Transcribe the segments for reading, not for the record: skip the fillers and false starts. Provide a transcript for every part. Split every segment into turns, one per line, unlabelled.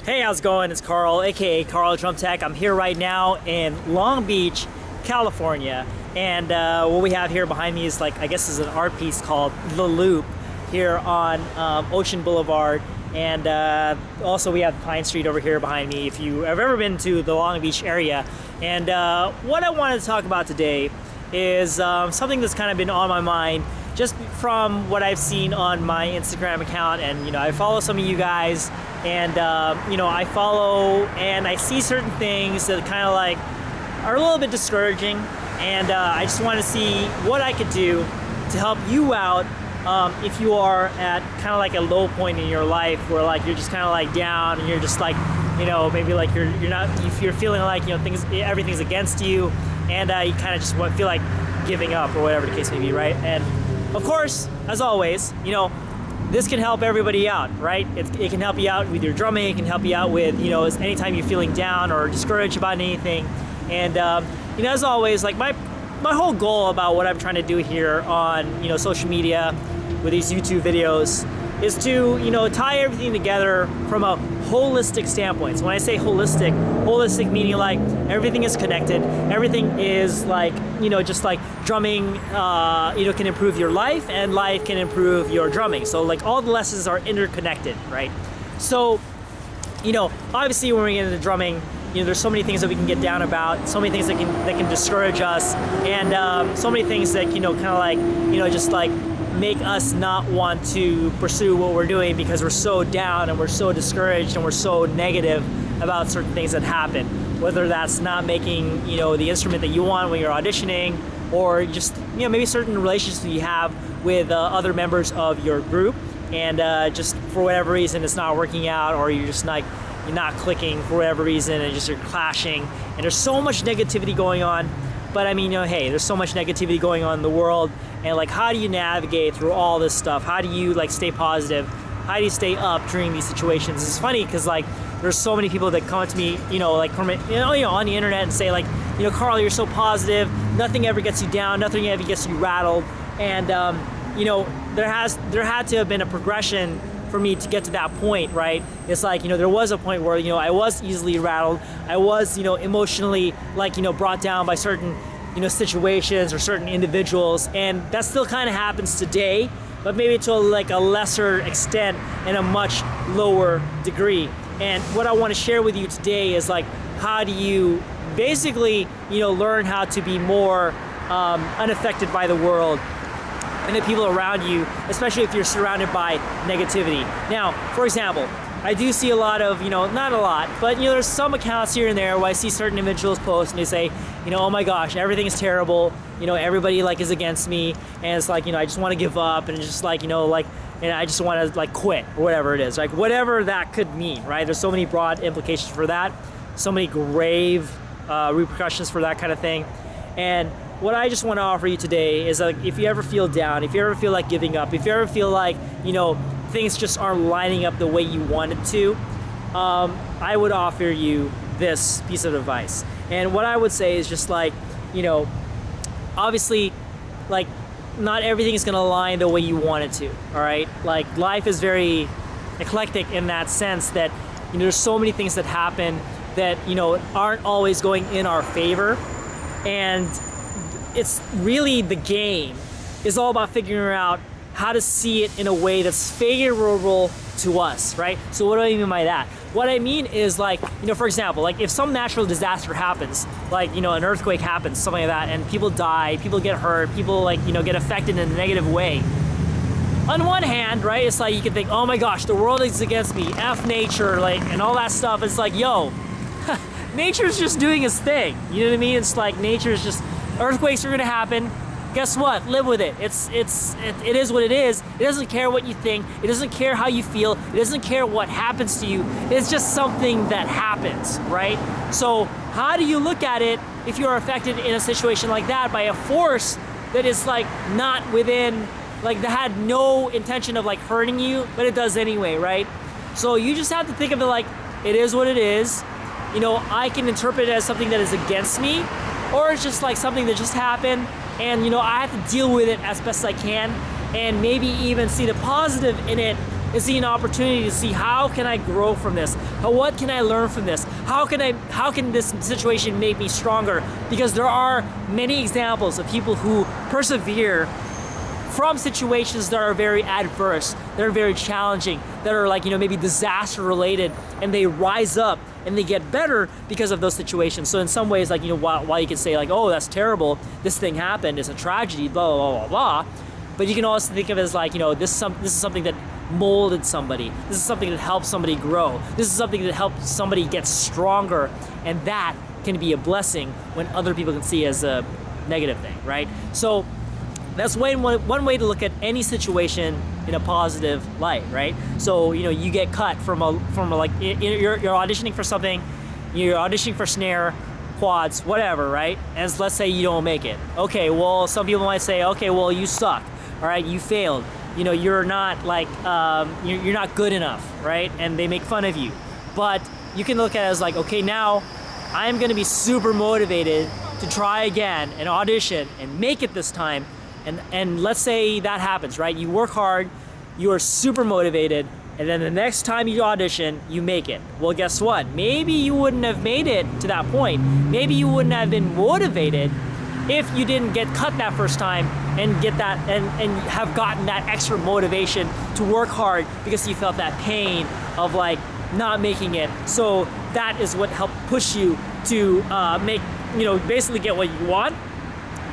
Hey, how's it going? It's Carl, aka Carl Drum Tech. I'm here right now in Long Beach, California, and what we have here behind me is I guess is an art piece called The Loop here on Ocean Boulevard, and also we have Pine Street over here behind me if you have ever been to the Long Beach area. And what I wanted to talk about today is something that's kind of been on my mind just from what I've seen on my Instagram account. And I follow some of you guys, and I follow and I see certain things that kind of are a little bit discouraging, and I just want to see what I could do to help you out if you are at kind of a low point in your life where you're just kind of down, and you're just maybe you're not, if you're feeling everything's against you, and you kind of just feel like giving up or whatever the case may be, right? And of course, as always, this can help everybody out, right? It can help you out with your drumming. It can help you out with, anytime you're feeling down or discouraged about anything. And, as always, my whole goal about what I'm trying to do here on, social media with these YouTube videos is to, tie everything together from a holistic standpoint. So when I say holistic meaning everything is connected. Everything is just drumming, can improve your life, and life can improve your drumming. So all the lessons are interconnected, right? So, obviously when we get into drumming, there's so many things that we can get down about, so many things that can discourage us, and so many things that make us not want to pursue what we're doing because we're so down and we're so discouraged and we're so negative about certain things that happen. Whether that's not making the instrument that you want when you're auditioning, or just maybe certain relationships you have with other members of your group, and just for whatever reason it's not working out, or you're just you're not clicking for whatever reason, and just you're clashing, and there's so much negativity going on. But I mean, hey, there's so much negativity going on in the world, and how do you navigate through all this stuff? How do you stay positive? How do you stay up during these situations? It's funny because there's so many people that come up to me, on the internet and say Carl, you're so positive. Nothing ever gets you down. Nothing ever gets you rattled. And there had to have been a progression for me to get to that point, right? It's there was a point where I was easily rattled. I was emotionally brought down by certain situations or certain individuals, and that still kind of happens today, but maybe to a lesser extent and a much lower degree. And what I want to share with you today is how do you basically learn how to be more unaffected by the world and the people around you, especially if you're surrounded by negativity. Now, for example, I do see a lot of, not a lot, but there's some accounts here and there where I see certain individuals post and they say, oh my gosh, everything is terrible, everybody is against me, and it's I just want to give up, and just and I just want to quit, or whatever it is, whatever that could mean, right? There's so many broad implications for that, so many grave repercussions for that kind of thing. And what I just want to offer you today is if you ever feel down, if you ever feel like giving up, if you ever feel things just aren't lining up the way you want it to, I would offer you this piece of advice. And what I would say is just obviously, not everything is going to align the way you want it to, all right? Life is very eclectic in that sense that, there's so many things that happen that, aren't always going in our favor. And it's really, the game is all about figuring out how to see it in a way that's favorable to us, right? So what do I mean by that? What I mean is for example, if some natural disaster happens, an earthquake happens, something like that, and people die, people get hurt, people get affected in a negative way. On one hand, right, it's you can think, oh my gosh, the world is against me, F nature, and all that stuff. It's yo, nature's just doing its thing. You know what I mean? It's nature's just, earthquakes are gonna happen. Guess what? Live with it. It is what it is. It doesn't care what you think. It doesn't care how you feel. It doesn't care what happens to you. It's just something that happens, right? So how do you look at it if you're affected in a situation like that by a force that is not within, that had no intention of hurting you, but it does anyway, right? So you just have to think of it it is what it is. I can interpret it as something that is against me, or it's just something that just happened, and I have to deal with it as best I can, and maybe even see the positive in it It's an opportunity to see, how can I grow from this? What can I learn from this? How can this situation make me stronger? Because there are many examples of people who persevere from situations that are very adverse, that are very challenging, that are like, maybe disaster related, and they rise up and they get better because of those situations. So in some ways, like, while you can say like, oh, that's terrible, this thing happened, it's a tragedy, blah, blah, blah, blah, but you can also think of it as like, this is something that molded somebody. This is something that helped somebody grow. This is something that helped somebody get stronger, and that can be a blessing when other people can see it as a negative thing, right? So that's one way to look at any situation in a positive light, right? So you get cut from like you're auditioning for something, you're auditioning for snare, quads, whatever, right? And let's say you don't make it. Okay, well, some people might say, okay, well, you suck, all right, you failed. You're not like you're not good enough, right? And they make fun of you. But you can look at it as like, okay, now I'm going to be super motivated to try again and audition and make it this time. And let's say that happens, right? You work hard, you are super motivated, and then the next time you audition, you make it. Well, guess what? Maybe you wouldn't have made it to that point. Maybe you wouldn't have been motivated if you didn't get cut that first time and get that and have gotten that extra motivation to work hard because you felt that pain of like not making it. So that is what helped push you to basically get what you want.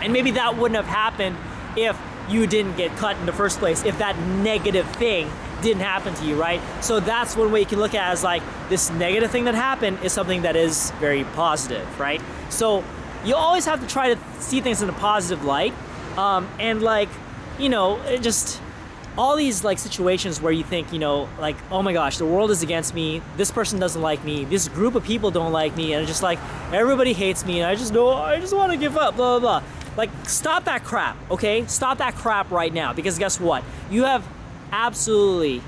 And maybe that wouldn't have happened if you didn't get cut in the first place, if that negative thing didn't happen to you, right? So that's one way you can look at it, as like, this negative thing that happened is something that is very positive, right? So you always have to try to see things in a positive light, and like, just all these like situations where you think, like, oh my gosh, the world is against me, this person doesn't like me, this group of people don't like me, and it's just like everybody hates me, and I just want to give up, blah, blah, blah. Like, stop that crap, okay? Stop that crap right now, because guess what? You have absolute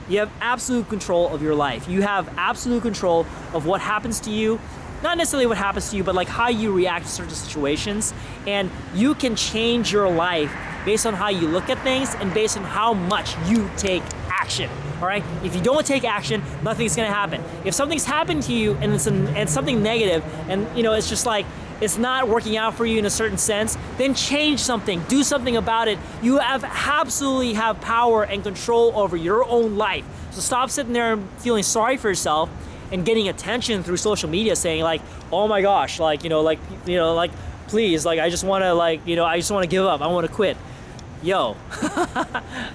control of your life. You have absolute control of what happens to you. Not necessarily what happens to you, but like how you react to certain situations. And you can change your life based on how you look at things and based on how much you take action, all right? If you don't take action, nothing's gonna happen. If something's happened to you and it's something negative, and it's just like, it's not working out for you in a certain sense, then change something, do something about it. You absolutely have power and control over your own life. So stop sitting there and feeling sorry for yourself and getting attention through social media saying like, oh my gosh, like, please, like, I just want to give up. I want to quit. Yo,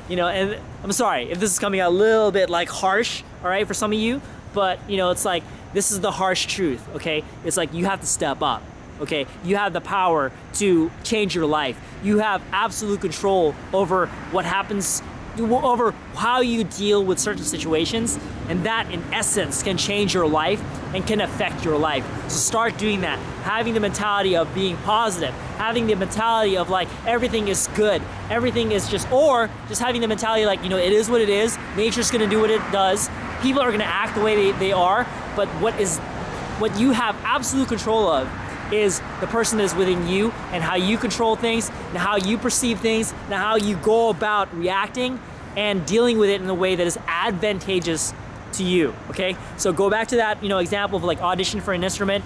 and I'm sorry if this is coming out a little bit like harsh, all right, for some of you, but it's like, this is the harsh truth, okay? It's like, you have to step up. Okay, you have the power to change your life. You have absolute control over what happens, over how you deal with certain situations, and that in essence can change your life and can affect your life. So start doing that, having the mentality of being positive, having the mentality of like, everything is good, everything is just having the mentality like, it is what it is, nature's gonna do what it does, people are gonna act the way they are, but what you have absolute control of is the person that is within you, and how you control things, and how you perceive things, and how you go about reacting and dealing with it in a way that is advantageous to you, okay? So go back to that, example of like audition for an instrument.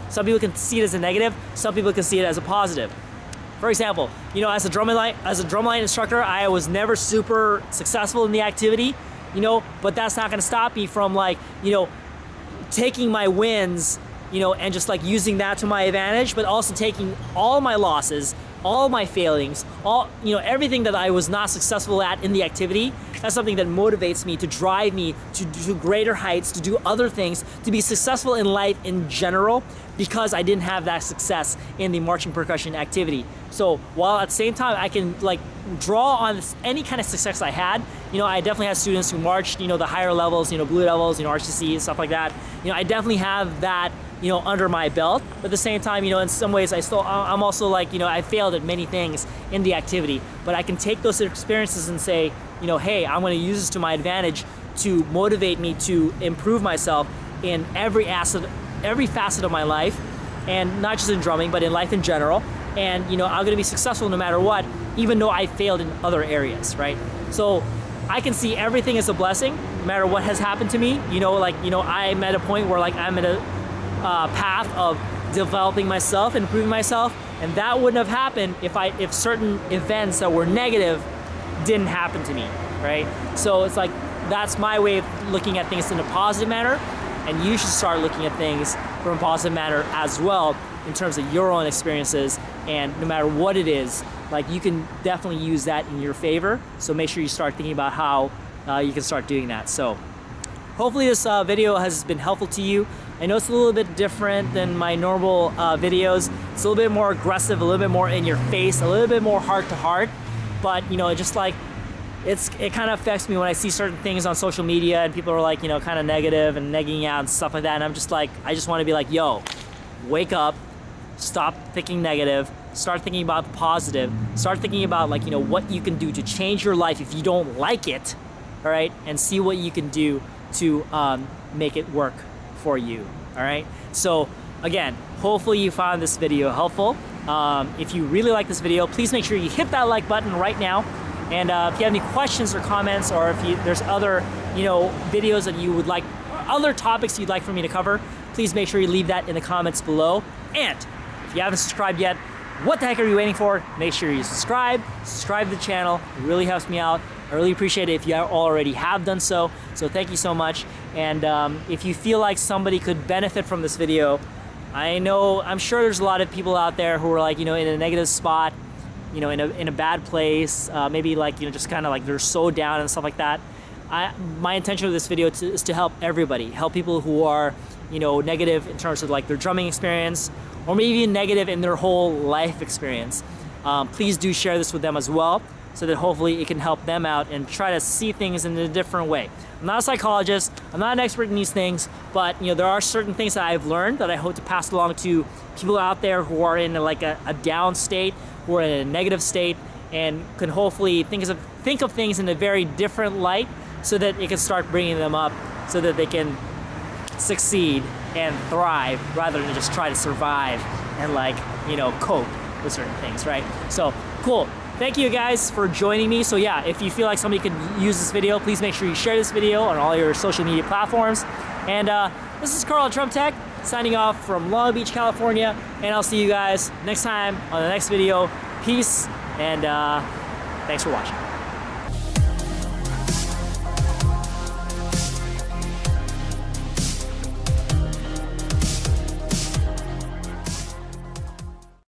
Some people can see it as a negative, some people can see it as a positive. For example, as a drumline instructor, I was never super successful in the activity, but that's not gonna stop me from like, taking my wins, and just like using that to my advantage, but also taking all my losses, all my failings, everything that I was not successful at in the activity. That's something that motivates me, to drive me to do greater heights, to do other things, to be successful in life in general, because I didn't have that success in the marching percussion activity. So while at the same time I can like draw on any kind of success I had, I definitely had students who marched, the higher levels, blue levels, RCC, stuff like that. I definitely have that, under my belt. But at the same time, in some ways I'm also like, I failed at many things in the activity, but I can take those experiences and say, hey, I'm gonna use this to my advantage to motivate me to improve myself in every facet of my life, and not just in drumming, but in life in general. And I'm gonna be successful no matter what, even though I failed in other areas, right? So I can see everything as a blessing, no matter what has happened to me. I'm at a point where like I'm in a path of developing myself, improving myself, and that wouldn't have happened if certain events that were negative didn't happen to me, right? So it's like, that's my way of looking at things in a positive manner, and you should start looking at things from a positive manner as well in terms of your own experiences. And no matter what it is, like, you can definitely use that in your favor. So make sure you start thinking about how you can start doing that. So hopefully this video has been helpful to you. I know it's a little bit different than my normal videos. It's a little bit more aggressive, a little bit more in your face, a little bit more heart to heart. But just like, it kind of affects me when I see certain things on social media and people are like, kind of negative and negging out and stuff like that. And I'm just like, I just want to be like, yo, wake up, stop thinking negative, start thinking about the positive, start thinking about like, what you can do to change your life if you don't like it, all right? And see what you can do to make it work for you, all right? So again, hopefully you found this video helpful. If you really like this video, please make sure you hit that like button right now. And if you have any questions or comments, or if there's other videos that you would like, other topics you'd like for me to cover, please make sure you leave that in the comments below. And if you haven't subscribed yet, what the heck are you waiting for? Make sure you subscribe to the channel. It really helps me out. I really appreciate it if you already have done so. So thank you so much. And if you feel like somebody could benefit from this video, I'm sure there's a lot of people out there who are like, in a negative spot, in a bad place, maybe like, just kind of like they're so down and stuff like that. My intention of this video is to help everybody, help people who are, negative in terms of like their drumming experience, or maybe even negative in their whole life experience. Please do share this with them as well, so that hopefully it can help them out and try to see things in a different way. I'm not a psychologist, I'm not an expert in these things, but there are certain things that I've learned that I hope to pass along to people out there who are in like a down state, who are in a negative state, and can hopefully think of things in a very different light, so that it can start bringing them up, so that they can succeed and thrive rather than just try to survive and like, cope with certain things, right? So cool. Thank you guys for joining me. So yeah, if you feel like somebody could use this video, please make sure you share this video on all your social media platforms. And this is Carl at Drum Tech, signing off from Long Beach, California, and I'll see you guys next time on the next video. Peace, and thanks for watching.